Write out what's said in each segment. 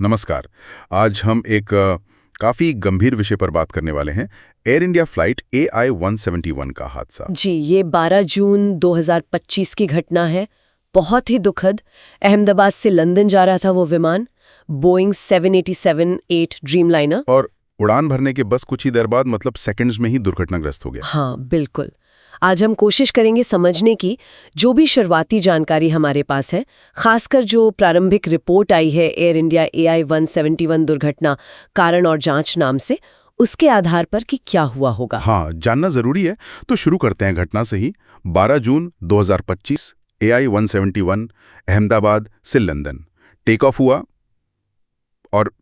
नमस्कार। आज हम एक काफ़ी गंभीर विषय पर बात करने वाले हैं। एयर इंडिया फ्लाइट AI-171 का हादसा। जी, ये 12 जून 2025 की घटना है। बहुत ही दुखद। अहमदाबाद से लंदन जा रहा था वो विमान, बोइंग 787-8 ड्रीमलाइनर। और उड़ान भरने के बस कुछ ही देर बाद मतलब सेकंड्स में ही दुर्घटनाग्रस्त हो गया। हाँ, बिल्कुल। आज हम कोशिश करेंगे समझने की, जो भी शुरुआती जानकारी हमारे पास है, खासकर जो प्रारंभिक रिपोर्ट आई है एयर इंडिया AI-171 दुर्घटना कारण और जांच नाम से, उसके आधार पर कि क्या हुआ होगा। हाँ, जानना जरूरी है। तो शुरू करते हैं घटना से ही। 12 जून 2025 AI-171 अहमदाबाद से लंदन टेक ऑफ हुआ और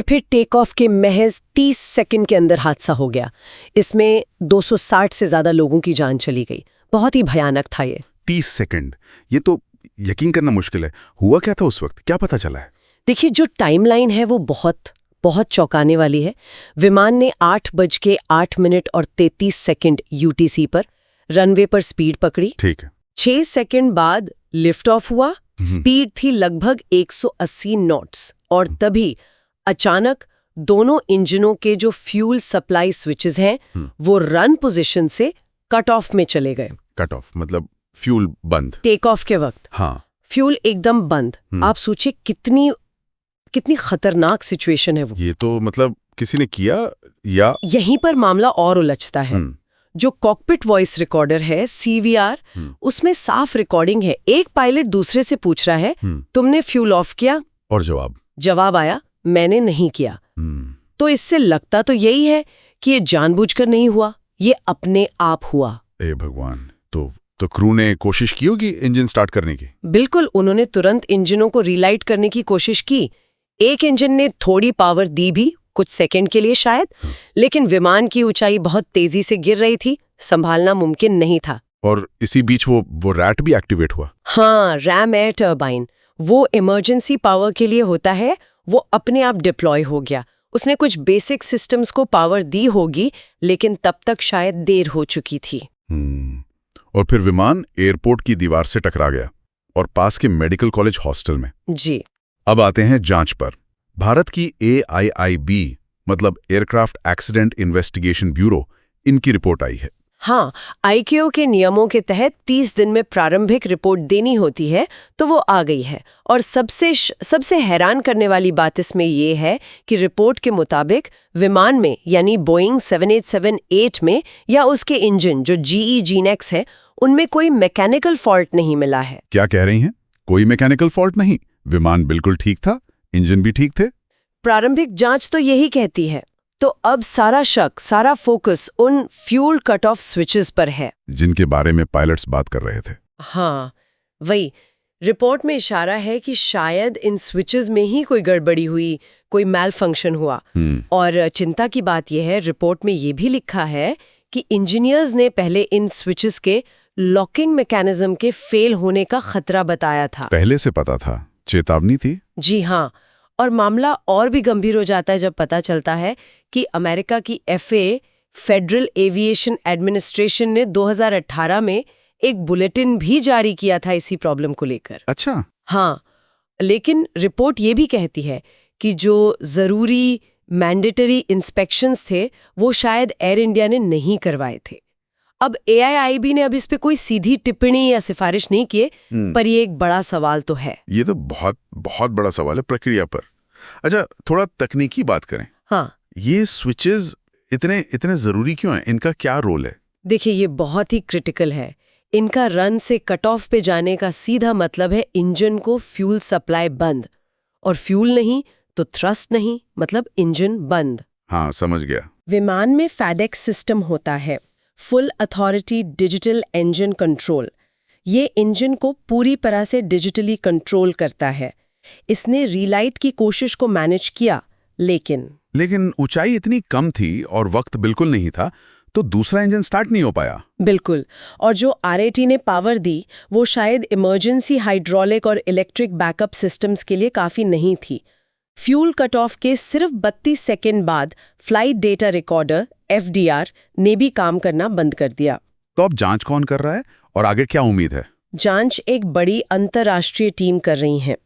फिर टेक ऑफ के महज 30 सेकंड के अंदर हादसा हो गया। इसमें 260 से ज्यादा लोगों की जान चली गई। बहुत ही भयानक था ये। 30 सेकंड, ये तो यकीन करना मुश्किल है। हुआ क्या था उस वक्त, क्या पता चला है? देखिए, जो टाइमलाइन है वो बहुत बहुत चौंकाने वाली है। विमान ने 8:08 और 33 सेकंड UTC पर रनवे पर स्पीड पकड़ी। ठीक है। 6 सेकंड बाद लिफ्ट ऑफ हुआ। स्पीड थी लगभग 180 नॉट्स और तभी अचानक दोनों इंजनों के जो फ्यूल सप्लाई स्विचेस हैं वो रन पोजीशन से कट ऑफ में चले गए। कट ऑफ मतलब फ्यूल बंद। टेक ऑफ के वक्त हाँ, फ्यूल एकदम बंद। आप सोचिए कितनी खतरनाक सिचुएशन है वो। ये तो मतलब किसी ने किया या यहीं पर मामला और उलझता है। जो कॉकपिट वॉइस रिकॉर्डर है CVR, उसमें साफ रिकॉर्डिंग है। एक पायलट दूसरे से पूछ रहा है, तुमने फ्यूल ऑफ किया? और जवाब आया, मैंने नहीं किया। तो इससे लगता तो यही है कि ये जानबूझकर नहीं हुआ, ये अपने आप हुआ। ए भगवान, तो क्रू ने कोशिश की होगी इंजन स्टार्ट करने की? बिल्कुल, उन्होंने तुरंत इंजनों को रीलाइट करने की कोशिश की। एक इंजन ने थोड़ी पावर दी भी, कुछ सेकंड के लिए शायद, लेकिन विमान की ऊंचाई बहुत तेजी से गिर रही थी, संभालना मुमकिन नहीं था। और इसी बीच वो रैट भी एक्टिवेट हुआ। हाँ, रैम एयर टर्बाइन, वो इमरजेंसी पावर के लिए होता है, वो अपने आप डिप्लॉय हो गया। उसने कुछ बेसिक सिस्टम्स को पावर दी होगी, लेकिन तब तक शायद देर हो चुकी थी। और फिर विमान एयरपोर्ट की दीवार से टकरा गया और पास के मेडिकल कॉलेज हॉस्टल में। जी। अब आते हैं जांच पर। भारत की AIIB मतलब एयरक्राफ्ट एक्सीडेंट इन्वेस्टिगेशन ब्यूरो, इनकी रिपोर्ट आई है। हाँ, ICAO के नियमों के तहत 30 दिन में प्रारंभिक रिपोर्ट देनी होती है, तो वो आ गई है। और सबसे हैरान करने वाली बात इसमें ये है कि रिपोर्ट के मुताबिक विमान में यानी बोइंग 787-8 में या उसके इंजन जो GE Genex है, उनमें कोई मैकेनिकल फॉल्ट नहीं मिला है। क्या कह रही हैं? कोई मैकेनिकल फॉल्ट नहीं? विमान बिल्कुल ठीक था, इंजन भी ठीक थे। प्रारंभिक जांच तो यही कहती है। तो अब सारा शक, सारा फोकस उन फ्यूल कट ऑफ स्विचेस पर है जिनके बारे में पायलट्स बात कर रहे थे। हाँ, वही। रिपोर्ट में इशारा है कि शायद इन स्विचेस में ही कोई गड़बड़ी हुई, कोई मैल फंक्शन हुआ। और चिंता की बात यह है, रिपोर्ट में यह भी लिखा है कि इंजीनियर्स ने पहले इन स्विचेस के लॉकिंग मैकेनिज्म के फेल होने का खतरा बताया था। पहले से पता था, चेतावनी थी। जी हाँ, और मामला और भी गंभीर हो जाता है जब पता चलता है कि अमेरिका की FAA फेडरल एविएशन एडमिनिस्ट्रेशन ने 2018 में एक बुलेटिन भी जारी किया था इसी प्रॉब्लम को लेकर। अच्छा। हाँ, लेकिन रिपोर्ट ये भी कहती है कि जो जरूरी मैंडेटरी इंस्पेक्शंस थे वो शायद एयर इंडिया ने नहीं करवाए थे। अब AIIB ने अब इस पे कोई सीधी टिप्पणी या सिफारिश नहीं किए, पर ये एक बड़ा सवाल तो है। ये तो बहुत बहुत बड़ा सवाल है प्रक्रिया पर। अच्छा, थोड़ा तकनीकी बात करें। हाँ, ये स्विचेस इतने जरूरी क्यों हैं? इनका क्या रोल है? देखिए, ये बहुत ही क्रिटिकल है। इनका रन से कट ऑफ पे जाने का सीधा मतलब है इंजन को फ्यूल सप्लाई बंद, और फ्यूल नहीं तो थ्रस्ट नहीं, मतलब इंजन बंद। हाँ, समझ गया। विमान में FADEX सिस्टम होता है, full authority digital engine control. ये इंजन को पूरी तरह से डिजिटली कंट्रोल करता है। इसने रीलाइट की कोशिश को मैनेज किया, लेकिन ऊंचाई इतनी कम थी और वक्त बिल्कुल नहीं था, तो दूसरा इंजन स्टार्ट नहीं हो पाया। बिल्कुल, और जो RAT ने पावर दी वो शायद इमरजेंसी हाइड्रोलिक और इलेक्ट्रिक बैकअप सिस्टम्स के लिए काफ़ी नहीं थी। फ्यूल कट ऑफ के सिर्फ 32 सेकंड बाद फ्लाइट डेटा रिकॉर्डर FDR ने भी काम करना बंद कर दिया। तो अब जांच कौन कर रहा है और आगे क्या उम्मीद है? जांच एक बड़ी अंतर्राष्ट्रीय टीम कर रही है।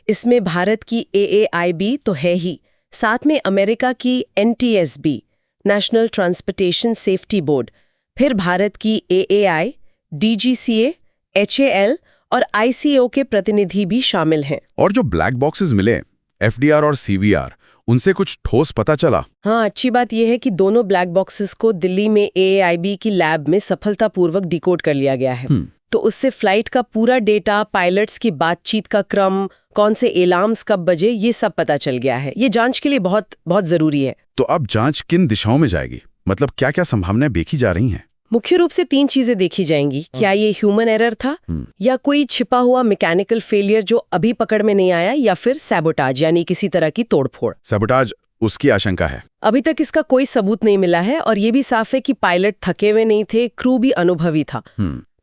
इसमें भारत की AAIB तो है ही, साथ में अमेरिका की NTSB, national transportation safety board, फिर भारत की AAI, DGCA, HAL और ICAO के प्रतिनिधि भी शामिल हैं। और जो ब्लैक बॉक्सेस मिले, FDR और CVR, उनसे कुछ ठोस पता चला? हाँ, अच्छी बात यह है कि दोनों ब्लैक बॉक्सेस को दिल्ली में AAIB की लैब में सफलतापूर्वक डिकोड कर लिया गया है। तो उससे फ्लाइट का पूरा डेटा, पायलट्स की बातचीत का क्रम, कौन से अलार्म्स कब बजे, ये सब पता चल गया है। ये जांच के लिए बहुत बहुत जरूरी है। तो अब जांच किन दिशाओं में जाएगी? मतलब क्या-क्या संभावनाएं देखी जा रही हैं? मुख्य रूप से 3 चीजें देखी जाएंगी। क्या ये ह्यूमन एरर था, या कोई छिपा हुआ मैकेनिकल फेलियर जो अभी पकड़ में नहीं आया, या फिर सैबोटाज यानी किसी तरह की तोड़फोड़। सैबोटाज, उसकी आशंका है। अभी तक इसका कोई सबूत नहीं मिला है और ये भी साफ है कि पायलट थके हुए नहीं थे, क्रू भी अनुभवी था।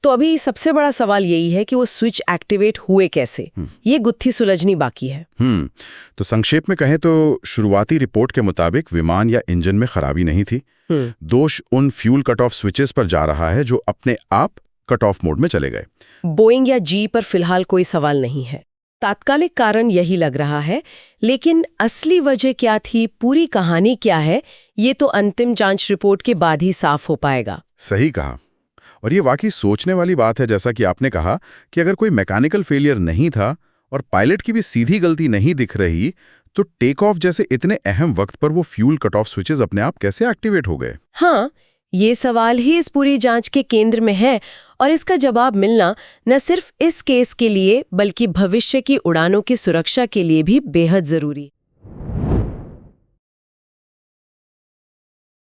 तो अभी सबसे बड़ा सवाल यही है कि वो स्विच एक्टिवेट हुए कैसे। ये गुत्थी सुलझनी बाकी है। तो संक्षेप में कहें तो शुरुआती रिपोर्ट के मुताबिक विमान या इंजन में खराबी नहीं थी। दोष उन फ्यूल कट ऑफ स्विचेस पर जा रहा है जो अपने आप कट ऑफ मोड में चले गए। बोइंग या जी पर फिलहाल कोई सवाल नहीं है। तात्कालिक कारण यही लग रहा है, लेकिन असली वजह क्या थी, पूरी कहानी क्या है, ये तो अंतिम जांच रिपोर्ट के बाद ही साफ हो पाएगा। सही कहा। और ये वाकई सोचने वाली बात है, जैसा कि आपने कहा कि अगर कोई मैकेनिकल फेलियर नहीं था और पायलट की भी सीधी गलती नहीं दिख रही, तो टेक ऑफ जैसे इतने अहम वक्त पर वो फ्यूल कट ऑफ स्विचेस अपने आप कैसे एक्टिवेट हो गए? हाँ, ये सवाल ही इस पूरी जांच के केंद्र में है और इसका जवाब मिलना न सिर्फ इस केस के लिए बल्कि भविष्य की उड़ानों की सुरक्षा के लिए भी बेहद जरूरी।